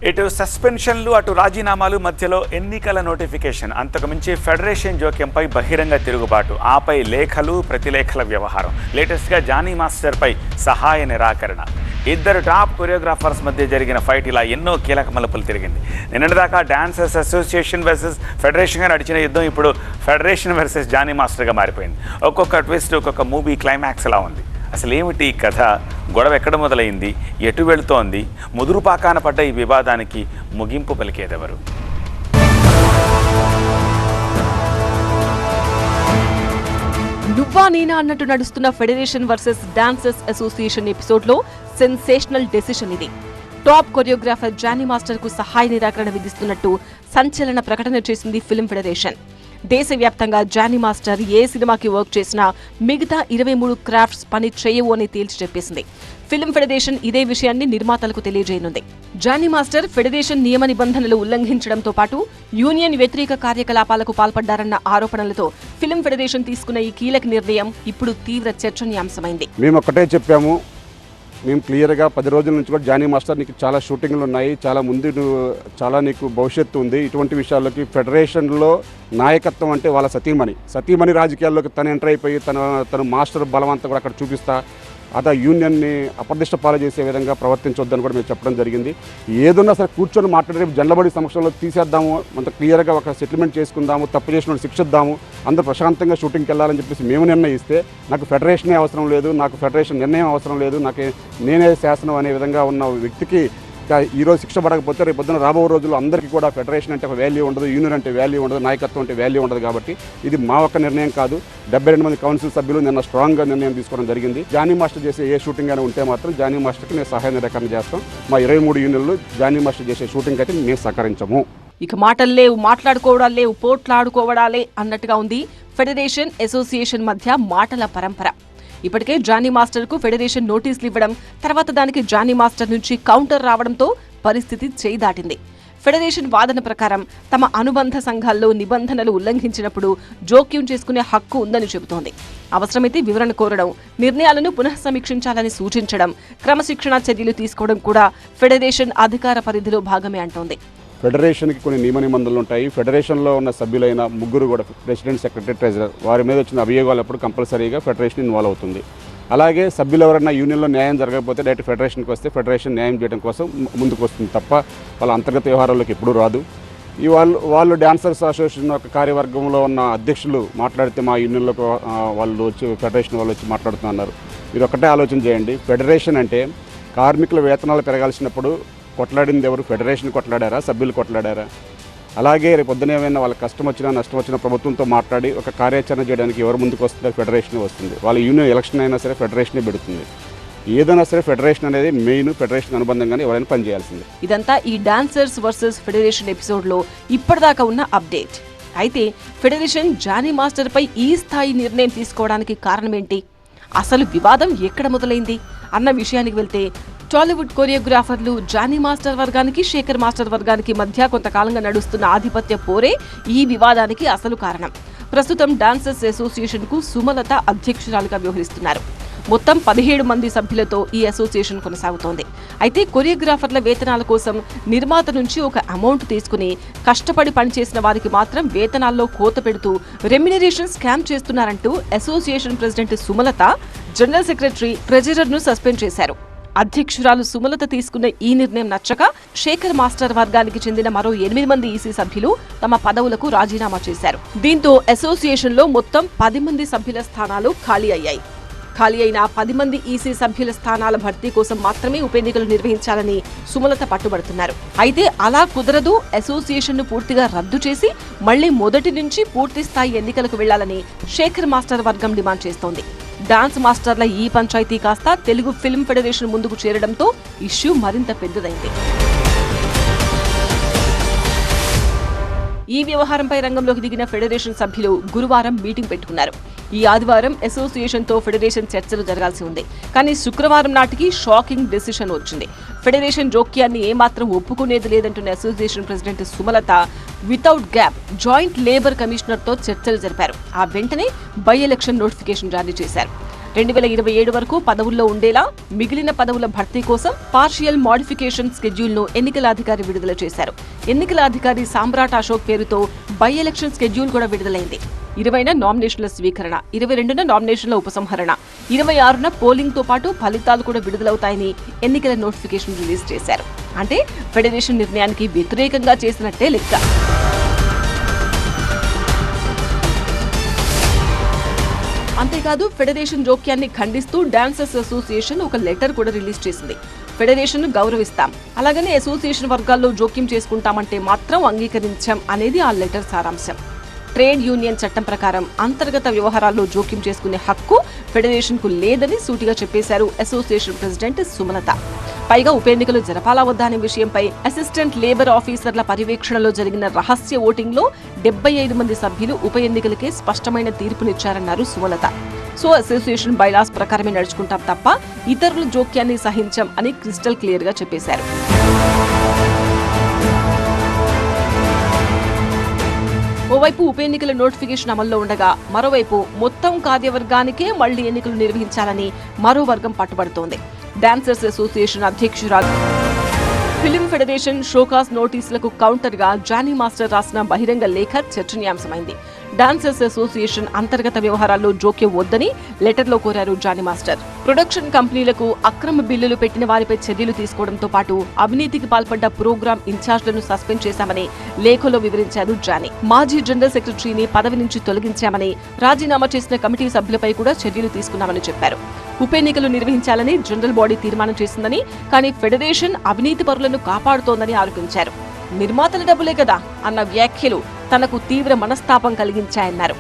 ఇటు సస్పెన్షన్లు అటు రాజీనామాలు మధ్యలో ఎన్నికల నోటిఫికేషన్ అంతకుమించి ఫెడరేషన్ జోక్యంపై బహిరంగ తిరుగుబాటు ఆపై లేఖలు ప్రతిలేఖల వ్యవహారం లేటెస్ట్గా జానీ మాస్టర్పై సహాయ నిరాకరణ ఇద్దరు టాప్ కొరియోగ్రాఫర్స్ మధ్య జరిగిన ఫైట్ ఇలా ఎన్నో కీలక మలుపులు తిరిగింది. నిన్నటిదాకా డాన్సర్స్ అసోసియేషన్ వర్సెస్ ఫెడరేషన్గా నడిచిన యుద్ధం ఇప్పుడు ఫెడరేషన్ వర్సెస్ జానీ మాస్టర్గా మారిపోయింది. ఒక్కొక్క ట్విస్ట్ ఒక్కొక్క మూవీ క్లైమాక్స్ అలా ఉంది. అసలు ఏమిటి ఈ కథ? గొడవ ఎక్కడ మొదలైంది? ఎటు వెళుతోంది? ముదురుపాకాన పడ్డ ఈ వివాదానికి ముగింపు పలికేదెవరు? నువ్వా నేనా అన్నట్టు నడుస్తున్న ఫెడరేషన్ వర్సెస్ డాన్సర్స్ అసోసియేషన్ ఎపిసోడ్లో సెన్సేషనల్ డెసిషన్ ఇది. టాప్ కొరియోగ్రాఫర్ జానీ మాస్టర్ కు సహాయ నిరాకరణ విధిస్తున్నట్టు సంచలన ప్రకటన చేసింది ఫిల్మ్ ఫెడరేషన్. దేశవ్యాప్తంగా జానీ మాస్టర్ ఏ సినిమాకి వర్క్ చేసినా మిగతా 23 క్రాఫ్ట్స్ పని చేయవు అని తేల్చి చెప్పేసింది. ఫిల్మ్ ఫెడరేషన్ ఇదే విషయాన్ని నిర్మాతలకు తెలియజేయనుంది. జానీ మాస్టర్ ఫెడరేషన్ నియమ నిబంధనలు ఉల్లంఘించడంతో పాటు యూనియన్ వ్యతిరేక కార్యకలాపాలకు పాల్పడ్డారన్న ఆరోపణలతో ఫిల్మ్ ఫెడరేషన్ తీసుకున్న ఈ కీలక నిర్ణయం ఇప్పుడు తీవ్ర చర్చనీయాంశమైంది. మేము ఒక్కటే చెప్పాము, మేము క్లియర్గా 10 రోజుల నుంచి కూడా జానీ మాస్టర్ నీకు చాలా షూటింగ్లు ఉన్నాయి, చాలా ముందు చాలా నీకు భవిష్యత్తు ఉంది, ఇటువంటి విషయాల్లోకి ఫెడరేషన్లో నాయకత్వం అంటే వాళ్ళ సతీమణి రాజకీయాల్లోకి తను ఎంటర్ అయిపోయి తను మాస్టర్ బలవంతా కూడా అక్కడ చూపిస్తా అదా యూనియన్ని అప్రదిష్ట పాలు చేసే విధంగా ప్రవర్తించొద్దని కూడా మేము చెప్పడం జరిగింది. ఏదన్నా సరే కూర్చొని మాట్లాడే జనలబడి సమక్షంలో తీసేద్దాము, అంత క్లియర్గా ఒక సెటిల్మెంట్ చేసుకుందాము, తప్పు చేసిన శిక్షిద్దాము, అందరూ ప్రశాంతంగా షూటింగ్కి వెళ్ళాలని చెప్పేసి మేము నిర్ణయిస్తే నాకు ఫెడరేషనే అవసరం లేదు, నాకు ఫెడరేషన్ నిర్ణయం అవసరం లేదు, నేనే శాసనం అనే విధంగా ఉన్న వ్యక్తికి ఈరోజు శిక్ష పడకపోతే రేపు పొద్దున రాబో రోజుల్లో అందరికీ కూడా ఫెడరేషన్ అంటే ఒక వాల్యూ ఉండదు, యూనియన్ అంటే వాల్యూ ఉండదు, నాయకత్వం అంటే వాల్యూ ఉండదు. కాబట్టి ఇది మా ఒక్క నిర్ణయం కాదు. 72 మంది కౌన్సిల్ సభ్యులు నిన్న స్ట్రాంగ్గా నిర్ణయం తీసుకోవడం జరిగింది. జానీ మాస్టర్ చేసే ఏ షూటింగ్ అయినా ఉంటే మాత్రం జానీ మాస్టర్కి మేము సహాయ నిరాకరణ చేస్తాం. మా 23 యూనియన్లు జానీ మాస్టర్ చేసే షూటింగ్ అయితే మేము సహకరించము. ఇక మాటలు లేవు, మాట్లాడుకోవడాలు లేవు, పోట్లాడుకోవడాలే అన్నట్టుగా ఉంది ఫెడరేషన్ అసోసియేషన్ మధ్య మాటల పరంపర. ఇప్పటికే జానీ మాస్టర్ కు ఫెడరేషన్ నోటీసులు ఇవ్వడం, తర్వాత దానికి జానీ మాస్టర్ నుంచి కౌంటర్ రావడంతో పరిస్థితి చేయి దాటింది. ఫెడరేషన్ వాదన ప్రకారం తమ అనుబంధ సంఘాల్లో నిబంధనలు ఉల్లంఘించినప్పుడు జోక్యం చేసుకునే హక్కు ఉందని చెబుతోంది. అవసరమైతే వివరణ కోరడం, నిర్ణయాలను పునఃసమీక్షించాలని సూచించడం, క్రమశిక్షణా చర్యలు తీసుకోవడం కూడా ఫెడరేషన్ అధికార పరిధిలో భాగమే అంటోంది. ఫెడరేషన్కి కొన్ని నియమ నిబంధనలు ఉంటాయి. ఫెడరేషన్లో ఉన్న సభ్యులైన 3 కూడా ప్రెసిడెంట్, సెక్రటరీ, ట్రెజరర్ వారి మీద వచ్చిన అభియోగాలప్పుడు కంపల్సరీగా ఫెడరేషన్ ఇన్వాల్వ్ అవుతుంది. అలాగే సభ్యులు ఎవరైనా యూనియన్లో న్యాయం జరగకపోతే డైరెక్ట్ ఫెడరేషన్కి వస్తే ఫెడరేషన్ న్యాయం చేయడం కోసం ముందుకు వస్తుంది తప్ప వాళ్ళ అంతర్గత వ్యవహారాల్లోకి ఎప్పుడూ రాదు. ఈ వాళ్ళు డాన్సర్స్ అసోసియేషన్ యొక్క కార్యవర్గంలో ఉన్న అధ్యక్షులు మాట్లాడితే మా యూనియన్లోకి వాళ్ళు వచ్చి ఫెడరేషన్ వాళ్ళు వచ్చి మాట్లాడుతున్నారు. మీరు ఒక్కటే ఆలోచన చేయండి, ఫెడరేషన్ అంటే కార్మికుల వేతనాలు పెరగాల్సినప్పుడు కొట్లాడింది ఎవరు? ఫెడరేషన్ కొట్లాడారా? సభ్యులు కొట్లాడారా? అలాగే రేపు పొద్దున ఏమైనా వాళ్ళకి కష్టం వచ్చినా నష్టం వచ్చినా ప్రభుత్వంతో మాట్లాడి ఒక కార్యాచరణ చేయడానికి ఎవరు ముందుకు వస్తుందో ఫెడరేషన్ వస్తుంది. వాళ్ళ యూనియన్ ఎలక్షన్ అయినా సరే ఫెడరేషనే పెడుతుంది. ఏదైనా సరే ఫెడరేషన్ అనేది మెయిన్, ఫెడరేషన్ అనుబంధంగానే ఎవరైనా పనిచేయాల్సిందే. ఇదంతా ఈ డాన్సర్స్ వర్సెస్ ఫెడరేషన్ ఎపిసోడ్లో ఇప్పటిదాకా ఉన్న అప్డేట్. అయితే ఫెడరేషన్ జానీ మాస్టర్ పై ఈ స్థాయి నిర్ణయం తీసుకోవడానికి కారణం ఏంటి? అసలు వివాదం ఎక్కడ మొదలైంది అన్న విషయానికి వెళ్తే టాలీవుడ్ కొరియోగ్రాఫర్లు జానీ మాస్టర్ వర్గానికి, శేఖర్ మాస్టర్ వర్గానికి మధ్య కొంతకాలంగా నడుస్తున్న ఆధిపత్య పోరే ఈ వివాదానికి అసలు కారణం. ప్రస్తుతం డాన్సర్స్ అసోసియేషన్ కు సుమలత అధ్యక్షురాలుగా వ్యవహరిస్తున్నారు. మొత్తం 17 మంది సభ్యులతో ఈ అసోసియేషన్ కొనసాగుతోంది. అయితే కొరియోగ్రాఫర్ల వేతనాల కోసం నిర్మాత నుంచి ఒక అమౌంట్ తీసుకుని కష్టపడి పనిచేసిన వారికి మాత్రం వేతనాల్లో కోత పెడుతూ రెమ్యునరేషన్ స్కామ్ చేస్తున్నారంటూ association president Sumalatha, general secretary, treasurer ను సస్పెండ్ చేశారు. అధ్యక్షురాలు సుమలత తీసుకున్న ఈ నిర్ణయం నచ్చక శేఖర్ మాస్టర్ వర్గానికి చెందిన మరో 8 మంది ఈసీ సభ్యులు తమ పదవులకు రాజీనామా చేశారు. దీంతో అసోసియేషన్ లో మొత్తం 10 మంది సభ్యుల స్థానాలు ఖాళీ అయ్యాయి. ఖాళీ అయిన 10 మంది ఈసీ సభ్యుల స్థానాల భర్తీ కోసం మాత్రమే ఉప ఎన్నికలు నిర్వహించాలని సుమలత పట్టుబడుతున్నారు. అయితే అలా కుదరదు, అసోసియేషన్ ను పూర్తిగా రద్దు చేసి మళ్లీ మొదటి నుంచి పూర్తి స్థాయి ఎన్నికలకు వెళ్లాలని శేఖర్ మాస్టర్ వర్గం డిమాండ్ చేస్తోంది. డాన్స్ మాస్టర్ల ఈ పంచాయతీ కాస్త తెలుగు ఫిల్మ్ ఫెడరేషన్ ముందుకు చేరడంతో ఇష్యూ మరింత పెద్దదైంది. ఈ వ్యవహారంపై రంగంలోకి దిగిన ఫెడరేషన్ సభ్యులు గురువారం మీటింగ్ పెట్టుకున్నారు. ఈ ఆదివారం అసోసియేషన్ తో ఫెడరేషన్ చర్చలు జరగాల్సి ఉంది. కానీ శుక్రవారం నాటికి షాకింగ్ డెసిషన్ వచ్చింది. ఫెడరేషన్ జోక్యాన్ని ఏమాత్రం ఒప్పుకునేది లేదంటున్న association president Sumalatha without gap joint labour commissioner తో చర్చలు జరిపారు. ఆ వెంటనే బై ఎలక్షన్ నోటిఫికేషన్ జారీ చేశారు. 2027 వరకు పదవుల్లో ఉండేలా మిగిలిన పదవుల భర్తీ కోసం పార్షియల్ మాడిఫికేషన్ స్కెడ్యూల్ ను ఎన్నికల అధికారి విడుదల చేశారు. ఎన్నికల అధికారి సామ్రాట్ అశోక్ పేరుతో బై ఎలక్షన్ స్కెడ్యూల్ కూడా విడుదలైంది. 20న నామినేషన్ల స్వీకరణ, 22న నామినేషన్ల ఉపసంహరణ, 26న పోలింగ్ తో పాటు ఫలితాలు కూడా విడుదలవుతాయని ఎన్నికల నోటిఫికేషన్ రిలీజ్ చేశారు. అంటే ఫెడరేషన్ నిర్ణయానికి వ్యతిరేకంగా చేసినట్టే లెక్క. అంతేకాదు ఫెడరేషన్ జోక్యాన్ని ఖండిస్తూ డాన్సర్స్ అసోసియేషన్ ఒక లెటర్ కూడా రిలీజ్ చేసింది. ఫెడరేషన్ గౌరవిస్తాం, అలాగనే అసోసియేషన్ వర్గాల్లో జోక్యం చేసుకుంటామంటే మాత్రం అంగీకరించాం అనేది ఆ లెటర్ సారాంశం. ట్రేడ్ యూనియన్ చట్టం ప్రకారం అంతర్గత వ్యవహారాల్లో జోక్యం చేసుకునే హక్కు ఫెడరేషన్ కు లేదని సూటిగా చెప్పేశారు అసోసియేషన్ ప్రెసిడెంట్ సుమలత. పైగా ఉప ఎన్నికలు జరపాలా వద్దా అనే విషయంపై అసిస్టెంట్ లేబర్ ఆఫీసర్ల పర్యవేక్షణలో జరిగిన రహస్య ఓటింగ్ లో 75 మంది సభ్యులు ఉప ఎన్నికలకే స్పష్టమైన తీర్పునిచ్చారన్నారు సుమలత. సో అసోసియేషన్ బైలాస్ ప్రకారమే నడుచుకుంటాం తప్ప ఇతరుల జోక్యాన్ని సహించం అని క్రిస్టల్ క్లియర్ గా చెప్పేశారు. ఓవైపు ఉప ఎన్నికల నోటిఫికేషన్ అమల్లో ఉండగా మరోవైపు మొత్తం కార్యవర్గానికే మళ్లీ ఎన్నికలు నిర్వహించాలని మరో వర్గం పట్టుబడుతోంది. డాన్సర్స్ అసోసియేషన్ అధ్యక్షురాలు ఫిల్మ్ ఫెడరేషన్ షోకాస్ నోటీసులకు కౌంటర్ గా జానీ మాస్టర్ రాసిన బహిరంగ లేఖ చర్చనీయాంశమైంది. డాన్సర్స్ అసోసియేషన్ అంతర్గత వ్యవహారాల్లో జోక్యం వద్దని లెటర్లో కోరారు జానీ మాస్టర్. ప్రొడక్షన్ కంపెనీలకు అక్రమ బిల్లులు పెట్టిన వారిపై చర్యలు తీసుకోవడంతో పాటు అవినీతికి పాల్పడ్డ ప్రోగ్రామ్ ఇన్ఛార్జ్లను సస్పెండ్ చేశామని లేఖలో వివరించారు జానీ. మాజీ జనరల్ సెక్రటరీని పదవి నుంచి తొలగించామని, రాజీనామా చేసిన కమిటీ సభ్యులపై కూడా చర్యలు తీసుకున్నామని చెప్పారు. ఉప ఎన్నికలు నిర్వహించాలని జనరల్ బాడీ తీర్మానం చేసిందని, కానీ ఫెడరేషన్ అవినీతి పరులను కాపాడుతోందని ఆరోపించారు. నిర్మాతల డబ్బులే కదా అన్న వ్యాఖ్యలు తనకు తీవ్ర మనస్తాపం కలిగించాయన్నారు.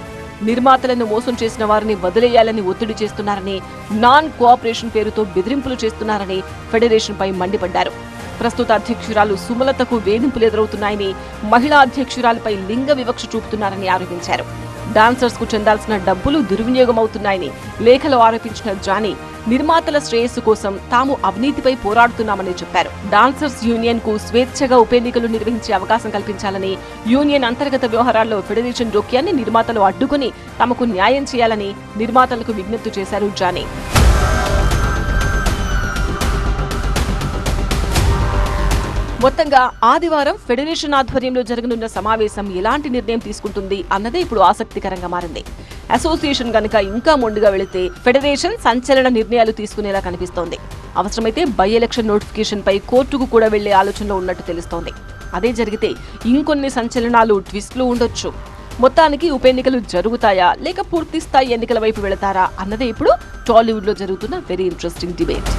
నిర్మాతలను మోసం చేసిన వారిని వదిలేయాలని ఒత్తిడి చేస్తున్నారని, నాన్ కోఆపరేషన్ పేరుతో బెదిరింపులు చేస్తున్నారని ఫెడరేషన్ పై మండిపడ్డారు. ప్రస్తుత అధ్యక్షురాలు సుమలతకు వేధింపులు ఎదురవుతున్నాయని, మహిళా అధ్యక్షురాలపై లింగ వివక్ష చూపుతున్నారని ఆరోపించారు. డాన్సర్స్ కు చెందాల్సిన డబ్బులు దుర్వినియోగం అవుతున్నాయని లేఖలో ఆరోపించిన జానీ, నిర్మాతల శ్రేయస్సు కోసం తాము అవినీతిపై పోరాడుతున్నామని చెప్పారు. డాన్సర్స్ యూనియన్ కు స్వేచ్ఛగా ఉప ఎన్నికలు నిర్వహించే అవకాశం కల్పించాలని, యూనియన్ అంతర్గత వ్యవహారాల్లో ఫెడరేషన్ జోక్యాన్ని నిర్మాతలు అడ్డుకుని తమకు న్యాయం చేయాలని నిర్మాతలకు విజ్ఞప్తి చేశారు జానీ. మొత్తంగా ఆదివారం ఫెడరేషన్ ఆధ్వర్యంలో జరగనున్న సమావేశం ఎలాంటి నిర్ణయం తీసుకుంటుంది అన్నదే ఇప్పుడు ఆసక్తికరంగా మారింది. అసోసియేషన్ గనుక ఇంకా మొండిగా వెళితే ఫెడరేషన్ సంచలన నిర్ణయాలు తీసుకునేలా కనిపిస్తోంది. అవసరమైతే బై ఎలక్షన్ నోటిఫికేషన్ పై కోర్టుకు కూడా వెళ్లే ఆలోచనలో ఉన్నట్టు తెలుస్తోంది. అదే జరిగితే ఇంకొన్ని సంచలనాలు, ట్విస్టులు ఉండొచ్చు. మొత్తానికి ఉప ఎన్నికలు జరుగుతాయా లేక పూర్తి స్థాయి ఎన్నికల వైపు వెళతారా అన్నదే ఇప్పుడు టాలీవుడ్ లో జరుగుతున్న వెరీ ఇంట్రెస్టింగ్ డిబేట్.